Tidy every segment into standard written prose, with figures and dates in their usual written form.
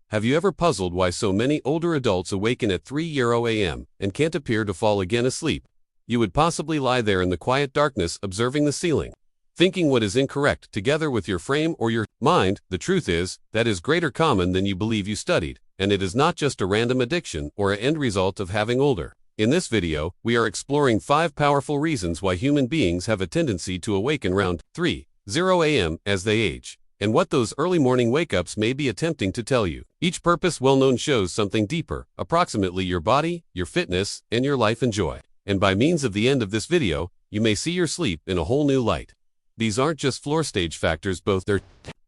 Have you ever puzzled why so many older adults awaken at 3 a.m. and can't appear to fall again asleep? You would possibly lie there in the quiet darkness observing the ceiling, thinking what is incorrect together with your frame or your mind. The truth is, that is greater common than you believe you studied, and it is not just a random addiction or an end result of having older. In this video, we are exploring 5 powerful reasons why human beings have a tendency to awaken around 3 a.m. as they age, and what those early morning wake-ups may be attempting to tell you. Each purpose well-known shows something deeper, approximately your body, your fitness, and your life and joy. And by means of the end of this video, you may see your sleep in a whole new light. These aren't just floor stage factors, both they're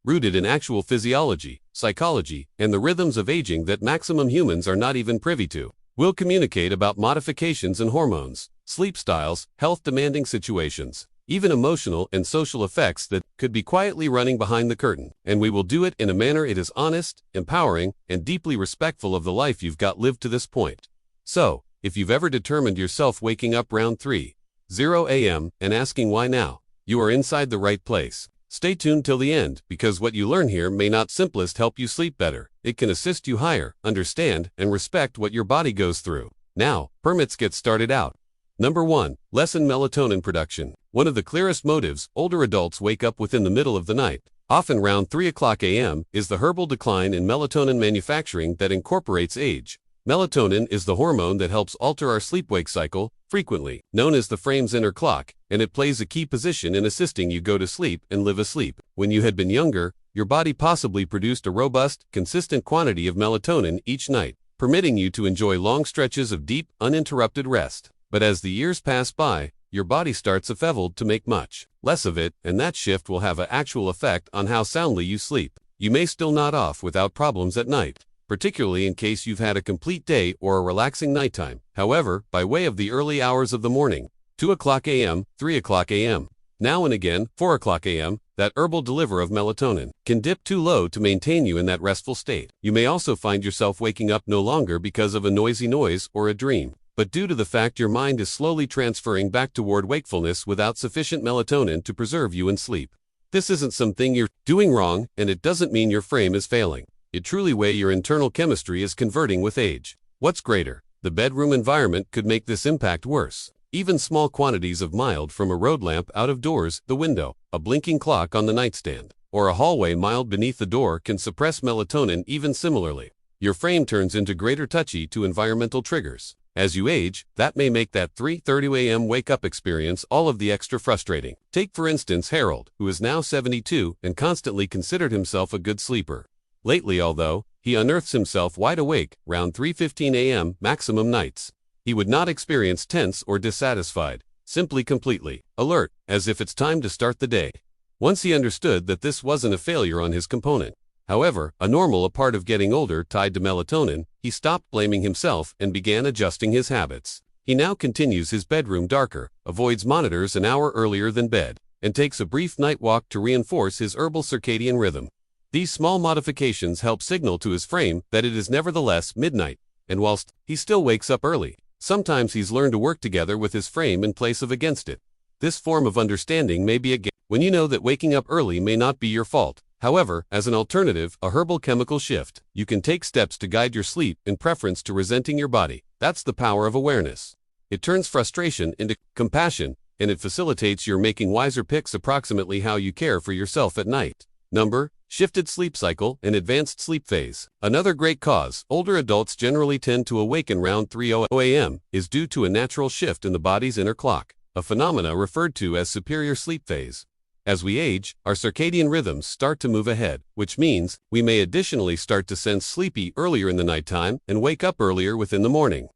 rooted in actual physiology, psychology, and the rhythms of aging that maximum humans are not even privy to. We'll communicate about modifications in hormones, sleep styles, health-demanding situations, even emotional and social effects that could be quietly running behind the curtain. And we will do it in a manner it is honest, empowering, and deeply respectful of the life you've got lived to this point. So, if you've ever determined yourself waking up around 3 a.m. and asking why now, you are inside the right place. Stay tuned till the end, because what you learn here may not simplest help you sleep better. It can assist you higher, understand, and respect what your body goes through. Now, let's get started out. Number 1. Lessen melatonin production. One of the clearest motives older adults wake up within the middle of the night, often around 3 a.m., is the herbal decline in melatonin manufacturing that incorporates age. Melatonin is the hormone that helps alter our sleep-wake cycle, frequently known as the frame's inner clock, and it plays a key position in assisting you go to sleep and live asleep. When you had been younger, your body possibly produced a robust, consistent quantity of melatonin each night, permitting you to enjoy long stretches of deep, uninterrupted rest. But as the years pass by, your body starts to make much less of it, and that shift will have an actual effect on how soundly you sleep. You may still nod off without problems at night, particularly in case you've had a complete day or a relaxing nighttime. However, by way of the early hours of the morning, 2 a.m., 3 a.m., now and again, 4 a.m., that herbal deliver of melatonin can dip too low to maintain you in that restful state. You may also find yourself waking up no longer because of a noisy noise or a dream, but due to the fact your mind is slowly transferring back toward wakefulness without sufficient melatonin to preserve you in sleep. This isn't something you're doing wrong, and it doesn't mean your frame is failing. It truly way your internal chemistry is converting with age. What's greater, the bedroom environment could make this impact worse. Even small quantities of mild from a road lamp out of doors, the window, a blinking clock on the nightstand, or a hallway mild beneath the door can suppress melatonin. Even similarly, your frame turns into greater touchy to environmental triggers. As you age, that may make that 3:30 a.m. wake-up experience all of the extra frustrating. Take for instance Harold, who is now 72 and constantly considered himself a good sleeper. Lately, although, he unearths himself wide awake around 3:15 a.m. maximum nights. He would not experience tense or dissatisfied, simply completely alert, as if it's time to start the day. Once he understood that this wasn't a failure on his component, however, a part of getting older tied to melatonin, he stopped blaming himself and began adjusting his habits. He now continues his bedroom darker, avoids monitors an hour earlier than bed, and takes a brief night walk to reinforce his herbal circadian rhythm. These small modifications help signal to his frame that it is nevertheless midnight, and whilst he still wakes up early, sometimes he's learned to work together with his frame in place of against it. This form of understanding may be a gift when you know that waking up early may not be your fault. However, as an alternative, a herbal chemical shift, you can take steps to guide your sleep in preference to resenting your body. That's the power of awareness. It turns frustration into compassion, and it facilitates your making wiser picks approximately how you care for yourself at night. Number, shifted sleep cycle and advanced sleep phase. Another great cause older adults generally tend to awaken around 3 a.m. is due to a natural shift in the body's inner clock, a phenomena referred to as superior sleep phase. As we age, our circadian rhythms start to move ahead, which means we may additionally start to sense sleepy earlier in the nighttime and wake up earlier within the morning.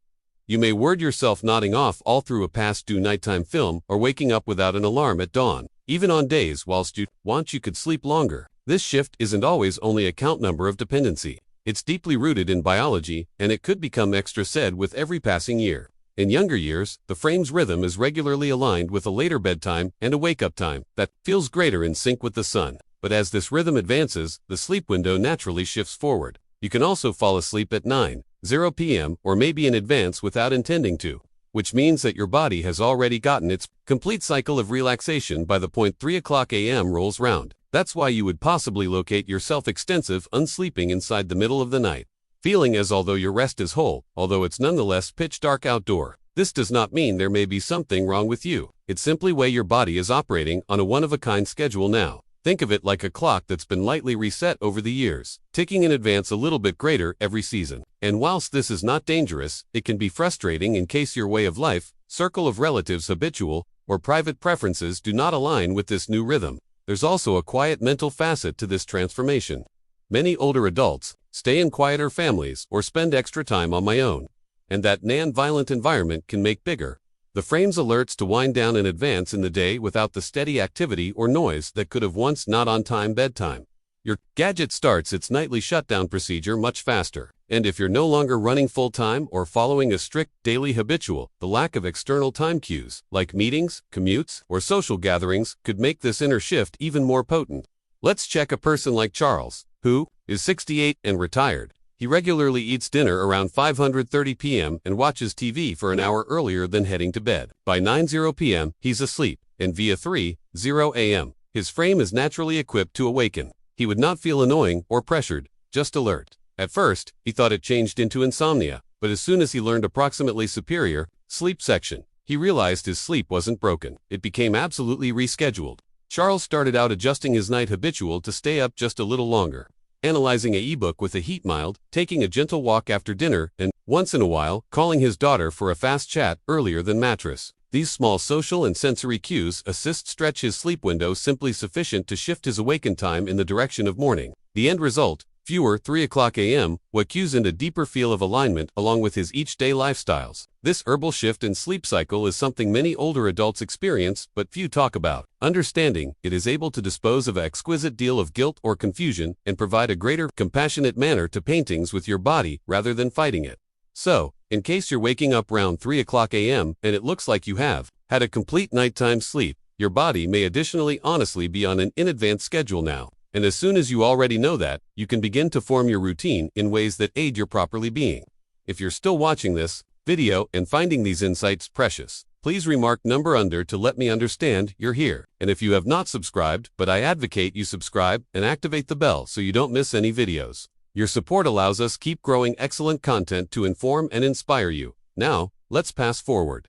You may word yourself nodding off all through a past-due nighttime film or waking up without an alarm at dawn, even on days whilst you could sleep longer. This shift isn't always only a count number of dependency. It's deeply rooted in biology, and it could become extra sad with every passing year. In younger years, the frame's rhythm is regularly aligned with a later bedtime and a wake-up time that feels greater in sync with the sun. But as this rhythm advances, the sleep window naturally shifts forward. You can also fall asleep at 9:00 p.m. or maybe in advance without intending to, which means that your body has already gotten its complete cycle of relaxation by the point 3 a.m. rolls round. That's why you would possibly locate yourself extensive unsleeping inside the middle of the night, feeling as although your rest is whole, although it's nonetheless pitch dark outdoor. This does not mean there may be something wrong with you. It's simply way your body is operating on a one-of-a-kind schedule now. Think of it like a clock that's been lightly reset over the years, ticking in advance a little bit greater every season. And whilst this is not dangerous, it can be frustrating in case your way of life, circle of relatives, habitual, or private preferences do not align with this new rhythm. There's also a quiet mental facet to this transformation. Many older adults stay in quieter families or spend extra time on my own, and that non-violent environment can make bigger the frame's alerts to wind down in advance in the day without the steady activity or noise that could have once not on time bedtime. Your gadget starts its nightly shutdown procedure much faster, and if you're no longer running full-time or following a strict daily habitual, the lack of external time cues, like meetings, commutes, or social gatherings, could make this inner shift even more potent. Let's check a person like Charles, who is 68 and retired. He regularly eats dinner around 5:30 p.m. and watches TV for an hour earlier than heading to bed. By 9:00 p.m., he's asleep, and via 3:00 a.m., his frame is naturally equipped to awaken. He would not feel annoying or pressured, just alert. At first, he thought it changed into insomnia, but as soon as he learned approximately superior sleep section, he realized his sleep wasn't broken. It became absolutely rescheduled. Charles started out adjusting his night habitual to stay up just a little longer, analyzing an ebook with a heat mild, taking a gentle walk after dinner, and, once in a while, calling his daughter for a fast chat earlier than mattress. These small social and sensory cues assist stretch his sleep window simply sufficient to shift his awaken time in the direction of morning. The end result, fewer 3:00 a.m., what cues into deeper feel of alignment along with his each-day lifestyles. This herbal shift in sleep cycle is something many older adults experience but few talk about. Understanding it is able to dispose of an exquisite deal of guilt or confusion and provide a greater, compassionate manner to paintings with your body rather than fighting it. So, in case you're waking up around 3:00 a.m. and it looks like you have had a complete nighttime sleep, your body may additionally honestly be on an in-advance schedule now. And as soon as you already know that, you can begin to form your routine in ways that aid your properly being. If you're still watching this video and finding these insights precious, please remark number under to let me understand you're here. And if you have not subscribed, but I advocate you subscribe and activate the bell so you don't miss any videos. Your support allows us keep growing excellent content to inform and inspire you. Now, let's pass forward.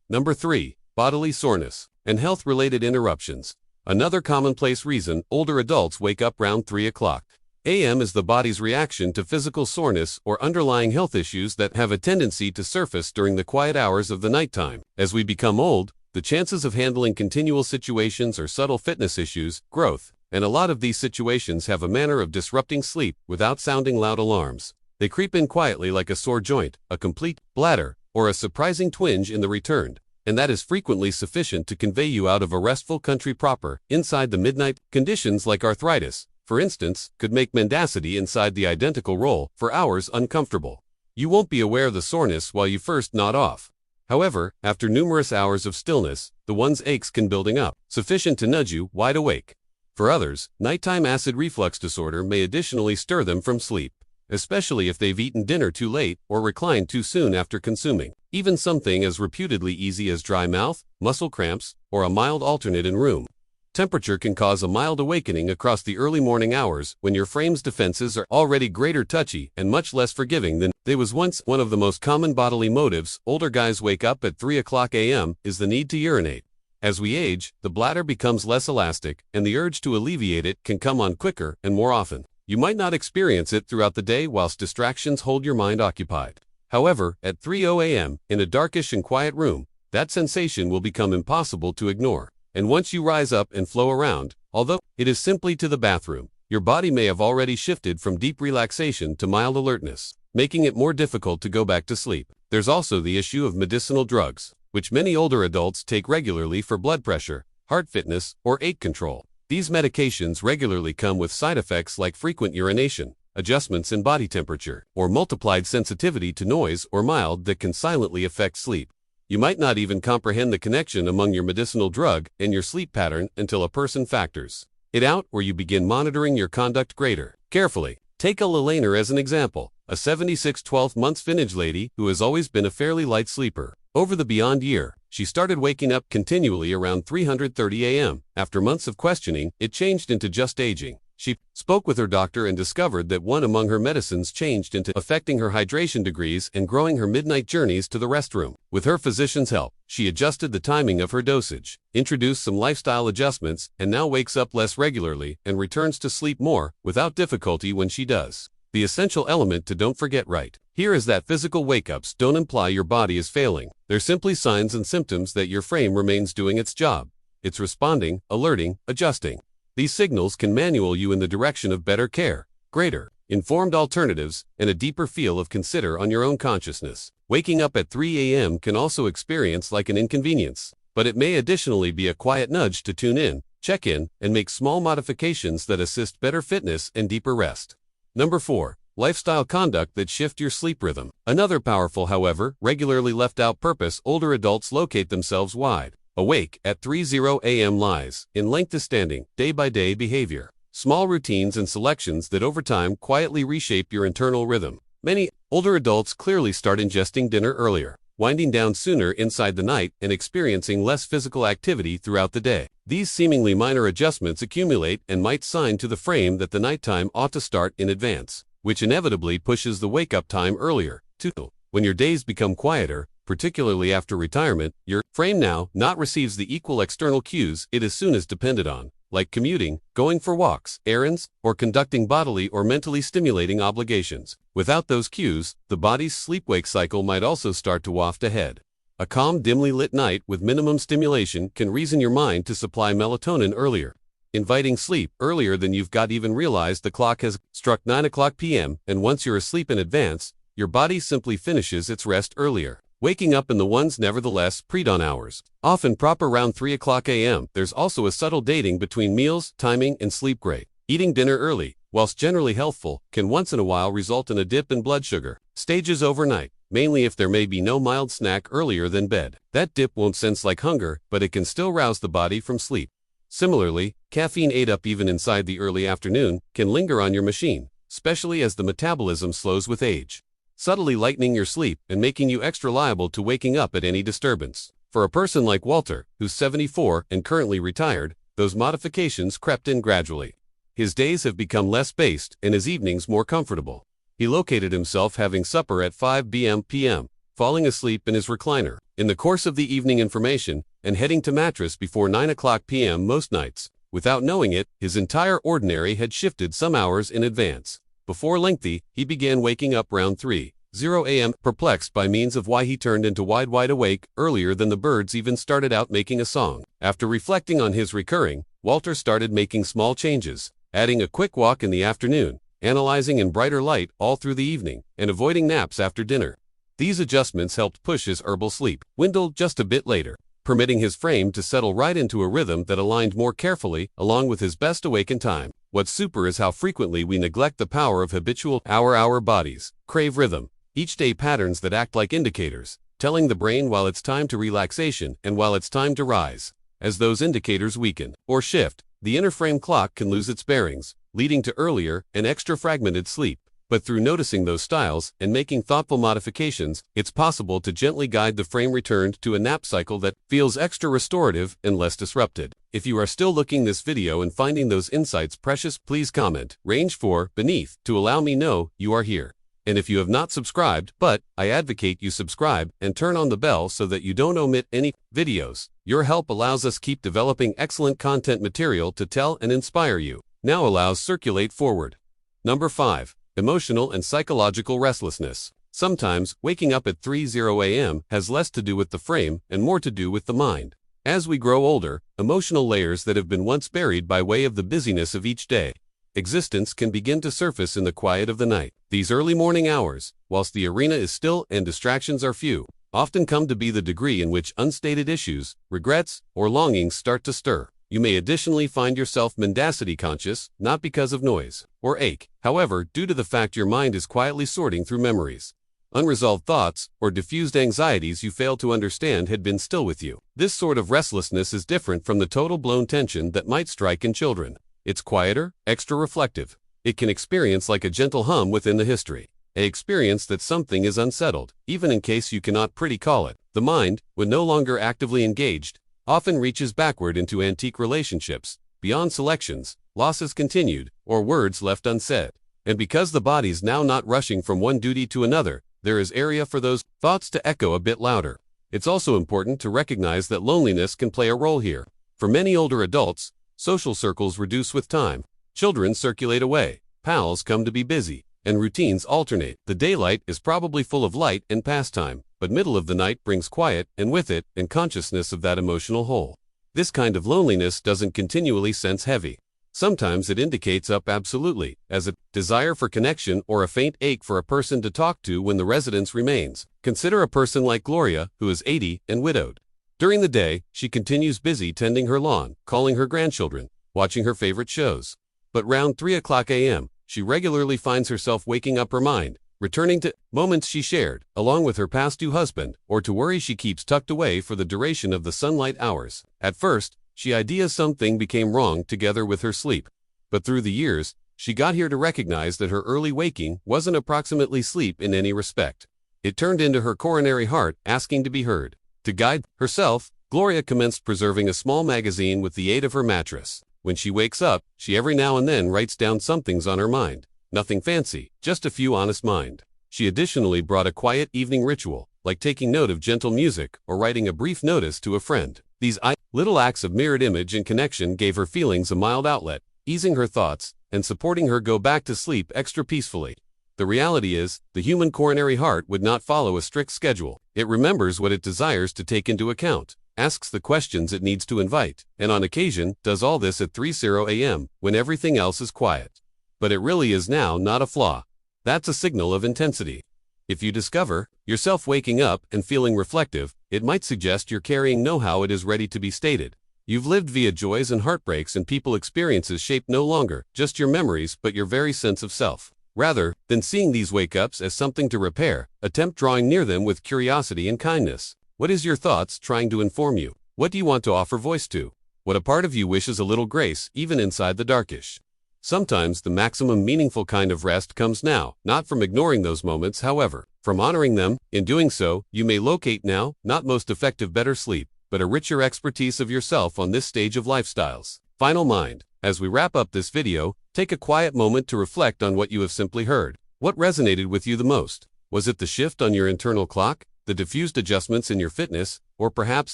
Number 3. Bodily soreness and health-related interruptions. Another commonplace reason older adults wake up around 3:00 a.m. is the body's reaction to physical soreness or underlying health issues that have a tendency to surface during the quiet hours of the nighttime. As we become old, the chances of handling continual situations or subtle fitness issues, growth, and a lot of these situations have a manner of disrupting sleep without sounding loud alarms. They creep in quietly like a sore joint, a complete bladder, or a surprising twinge in the returned. And that is frequently sufficient to convey you out of a restful country proper, inside the midnight. Conditions like arthritis, for instance, could make mendacity inside the identical roll for hours uncomfortable. You won't be aware of the soreness while you first nod off. However, after numerous hours of stillness, the one's aches can building up, sufficient to nudge you wide awake. For others, nighttime acid reflux disorder may additionally stir them from sleep, especially if they've eaten dinner too late or reclined too soon after consuming. Even something as reputedly easy as dry mouth, muscle cramps, or a mild alternate in room temperature can cause a mild awakening across the early morning hours when your frame's defenses are already greater touchy and much less forgiving than they was once. One of the most common bodily motives older guys wake up at 3:00 a.m. is the need to urinate. As we age, the bladder becomes less elastic, and the urge to alleviate it can come on quicker and more often. You might not experience it throughout the day whilst distractions hold your mind occupied. However, at 3:00 a.m., in a darkish and quiet room, that sensation will become impossible to ignore. And once you rise up and flow around, although it is simply to the bathroom, your body may have already shifted from deep relaxation to mild alertness, making it more difficult to go back to sleep. There's also the issue of medicinal drugs, which many older adults take regularly for blood pressure, heart fitness, or ache control. These medications regularly come with side effects like frequent urination, adjustments in body temperature, or multiplied sensitivity to noise or mild that can silently affect sleep. You might not even comprehend the connection among your medicinal drug and your sleep pattern until a person factors it out or you begin monitoring your conduct greater carefully. Take a Lelaner as an example, a 76 12 months vintage lady who has always been a fairly light sleeper. Over the beyond year, she started waking up continually around 3:30 a.m. After months of questioning, it changed into just aging. She spoke with her doctor and discovered that one among her medicines changed into affecting her hydration degrees and growing her midnight journeys to the restroom. With her physician's help, she adjusted the timing of her dosage, introduced some lifestyle adjustments, and now wakes up less regularly and returns to sleep more without difficulty when she does. The essential element to don't forget right here is that physical wake-ups don't imply your body is failing. They're simply signs and symptoms that your frame remains doing its job. It's responding, alerting, adjusting. These signals can manual you in the direction of better care, greater, informed alternatives, and a deeper feel of consider on your own consciousness. Waking up at 3 a.m. can also experience like an inconvenience, but it may additionally be a quiet nudge to tune in, check in, and make small modifications that assist better fitness and deeper rest. Number 4. Lifestyle conduct that shift your sleep rhythm. Another powerful, however, regularly left out purpose older adults locate themselves wide awake at 3:00 a.m. lies in length-standing, day-by-day behavior. Small routines and selections that over time quietly reshape your internal rhythm. Many older adults clearly start ingesting dinner earlier, winding down sooner inside the night, and experiencing less physical activity throughout the day. These seemingly minor adjustments accumulate and might sign to the frame that the nighttime ought to start in advance, which inevitably pushes the wake-up time earlier, too. When your days become quieter, particularly after retirement, your frame now not receives the equal external cues it as soon as depended on, like commuting, going for walks, errands, or conducting bodily or mentally stimulating obligations. Without those cues, the body's sleep-wake cycle might also start to waft ahead. A calm, dimly lit night with minimum stimulation can reason your mind to supply melatonin earlier, inviting sleep earlier than you've got even realized the clock has struck 9 p.m., and once you're asleep in advance, your body simply finishes its rest earlier. Waking up in the one's nevertheless pre-dawn hours, often proper around 3 a.m., there's also a subtle dating between meals, timing, and sleep. Great eating dinner early, whilst generally healthful, can once in a while result in a dip in blood sugar stages overnight, mainly if there may be no mild snack earlier than bed. That dip won't sense like hunger, but it can still rouse the body from sleep. Similarly, caffeine ate up even inside the early afternoon can linger on your machine, especially as the metabolism slows with age, subtly lightening your sleep and making you extra liable to waking up at any disturbance. For a person like Walter, who's 74 and currently retired, those modifications crept in gradually. His days have become less paced and his evenings more comfortable. He located himself having supper at 5 p.m., falling asleep in his recliner in the course of the evening information, and heading to mattress before 9 p.m. most nights. Without knowing it, his entire ordinary had shifted some hours in advance. Before lengthy, he began waking up round 3:00 a.m., perplexed by means of why he turned into wide awake earlier than the birds even started out making a song. After reflecting on his recurring, Walter started making small changes, adding a quick walk in the afternoon, analyzing in brighter light all through the evening, and avoiding naps after dinner. These adjustments helped push his herbal sleep dwindle just a bit later, permitting his frame to settle right into a rhythm that aligned more carefully along with his best awakened time. What's super is how frequently we neglect the power of habitual our bodies crave rhythm, each day patterns that act like indicators, telling the brain while it's time to relaxation and while it's time to rise. As those indicators weaken or shift, the inner frame clock can lose its bearings, leading to earlier and extra fragmented sleep. But through noticing those styles and making thoughtful modifications, it's possible to gently guide the frame returned to a nap cycle that feels extra restorative and less disrupted. If you are still looking this video and finding those insights precious, please comment range 4 beneath to allow me know you are here. And if you have not subscribed, but I advocate you subscribe and turn on the bell so that you don't omit any videos. Your help allows us keep developing excellent content material to tell and inspire you. Now allows circulate forward. Number 5. Emotional and psychological restlessness. Sometimes, waking up at 3:00 a.m. has less to do with the frame and more to do with the mind. As we grow older, emotional layers that have been once buried by way of the busyness of each day existence can begin to surface in the quiet of the night. These early morning hours, whilst the arena is still and distractions are few, often come to be the degree in which unstated issues, regrets, or longings start to stir. You may additionally find yourself mendacity conscious, not because of noise or ache, however, due to the fact your mind is quietly sorting through memories, unresolved thoughts, or diffused anxieties you fail to understand had been still with you. This sort of restlessness is different from the total blown tension that might strike in children. It's quieter, extra reflective. It can experience like a gentle hum within the history, an experience that something is unsettled, even in case you cannot pretty call it. The mind, when no longer actively engaged, often reaches backward into antique relationships, beyond selections, losses continued, or words left unsaid. And because the body's now not rushing from one duty to another, there is area for those thoughts to echo a bit louder. It's also important to recognize that loneliness can play a role here. For many older adults, social circles reduce with time, children circulate away, pals come to be busy, and routines alternate. The daylight is probably full of light and pastime, but middle of the night brings quiet, and with it, and consciousness of that emotional hole. This kind of loneliness doesn't continually sense heavy. Sometimes it indicates up absolutely, as a desire for connection or a faint ache for a person to talk to when the residence remains. Consider a person like Gloria, who is 80 and widowed. During the day, she continues busy tending her lawn, calling her grandchildren, watching her favorite shows. But round 3 o'clock a.m., she regularly finds herself waking up her mind, returning to moments she shared, along with her past-due husband, or to worries she keeps tucked away for the duration of the sunlight hours. At first, she ideas something became wrong together with her sleep. But through the years, she got here to recognize that her early waking wasn't approximately sleep in any respect. It turned into her coronary heart asking to be heard. To guide herself, Gloria commenced preserving a small magazine with the aid of her mattress. When she wakes up, she every now and then writes down something's on her mind. Nothing fancy, just a few honest mind. She additionally brought a quiet evening ritual, like taking note of gentle music or writing a brief notice to a friend. These little acts of mirrored image and connection gave her feelings a mild outlet, easing her thoughts and supporting her go back to sleep extra peacefully. The reality is, the human coronary heart would not follow a strict schedule. It remembers what it desires to take into account, asks the questions it needs to invite, and on occasion, does all this at 3:00 a.m., when everything else is quiet. But it really is now not a flaw. That's a signal of intensity. If you discover yourself waking up and feeling reflective, it might suggest you're carrying know-how it is ready to be stated. You've lived via joys and heartbreaks and people experiences shaped no longer just your memories but your very sense of self. Rather than seeing these wake-ups as something to repair, attempt drawing near them with curiosity and kindness. What is your thoughts trying to inform you? What do you want to offer voice to? What a part of you wishes a little grace even inside the darkish? Sometimes the maximum meaningful kind of rest comes now, not from ignoring those moments, however, from honoring them. In doing so, you may locate now, not most effective better sleep, but a richer expertise of yourself on this stage of lifestyles. Final mind. As we wrap up this video, take a quiet moment to reflect on what you have simply heard. What resonated with you the most? Was it the shift on your internal clock, the diffused adjustments in your fitness, or perhaps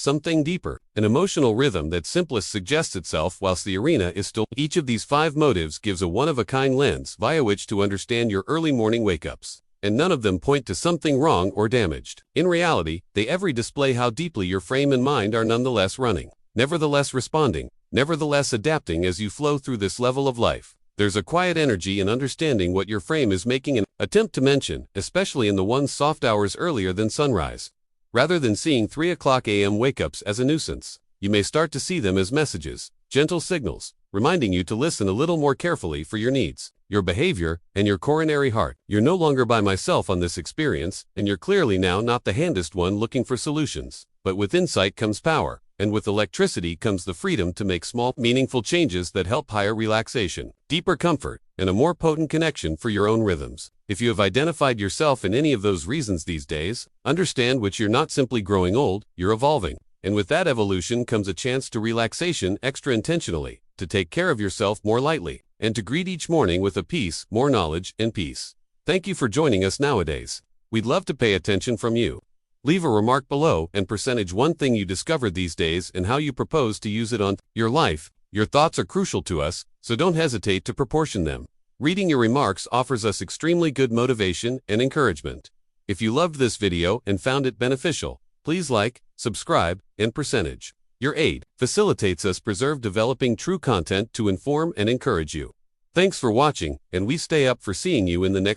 something deeper, an emotional rhythm that simplest suggests itself whilst the arena is still? Each of these 5 motives gives a one-of-a-kind lens via which to understand your early morning wake-ups, and none of them point to something wrong or damaged. In reality, they every display how deeply your frame and mind are nonetheless running, nevertheless responding, nevertheless adapting as you flow through this level of life. There's a quiet energy in understanding what your frame is making an attempt to mention, especially in the one's soft hours earlier than sunrise. Rather than seeing 3 o'clock a.m. wake-ups as a nuisance, you may start to see them as messages, gentle signals, reminding you to listen a little more carefully for your needs, your behavior, and your coronary heart. You're no longer by myself on this experience, and you're clearly now not the handest one looking for solutions. But with insight comes power, and with electricity comes the freedom to make small, meaningful changes that help higher relaxation, deeper comfort, and a more potent connection for your own rhythms. If you have identified yourself in any of those reasons these days, understand which you're not simply growing old, you're evolving. And with that evolution comes a chance to relaxation extra intentionally, to take care of yourself more lightly, and to greet each morning with a peace, more knowledge, and peace. Thank you for joining us nowadays. We'd love to pay attention from you. Leave a remark below and percentage one thing you discovered these days and how you propose to use it on your life. Your thoughts are crucial to us, so don't hesitate to proportion them. Reading your remarks offers us extremely good motivation and encouragement. If you loved this video and found it beneficial, please like, subscribe, and percentage. Your aid facilitates us preserve developing true content to inform and encourage you. Thanks for watching, and we stay up for seeing you in the next